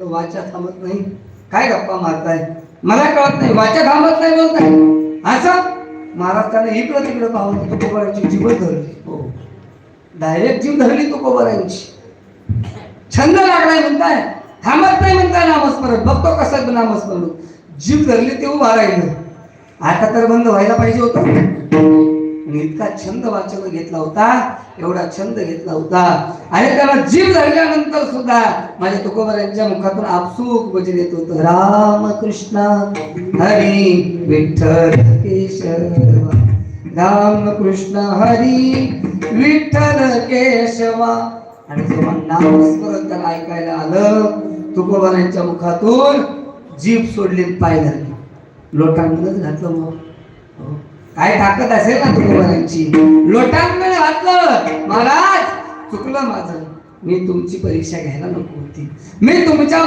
सांगितलं वाचा थांबत नाही. काय गप्पा मारताय, मला कळत नाही, वाचा थांबत नाही बोलताय असं. महाराष्ट्राने इकडं तिकडं पाहून तुकोबारांची जीव धरली. हो, डायरेक्ट जीव धरली तुकोबारांची. छंद लागलाय म्हणताय, थांबत नाही म्हणताय नामस्मरण. बघतो कसं नामस्मरण जीव धरली ते उभा राहिलं. आता तर बंद व्हायला पाहिजे होतं. इतका छंद वाचन घेतला होता, एवढा छंद घेतला होता. आणि त्याला जीव धरल्यानंतर सुद्धा माझ्या तुकोबारांच्या मुखातून आपसूक भजन येत होतं, राम कृष्ण हरी विठ्ठल केशवा, राम कृष्ण हरी विठ्ठल केशवा. आणि जेव्हा नामस्मरण त्याला ऐकायला आलं, तुकोबारांच्या मुखातून जीभ सोडली, पाय धरले, लोटांगणच घातलं. मग काय ताकद असेल ना तुकोबारांची. लोटांगण घातलं. महाराज चुकलं माझं, मी तुमची परीक्षा घ्यायला नको होती, मी तुमच्या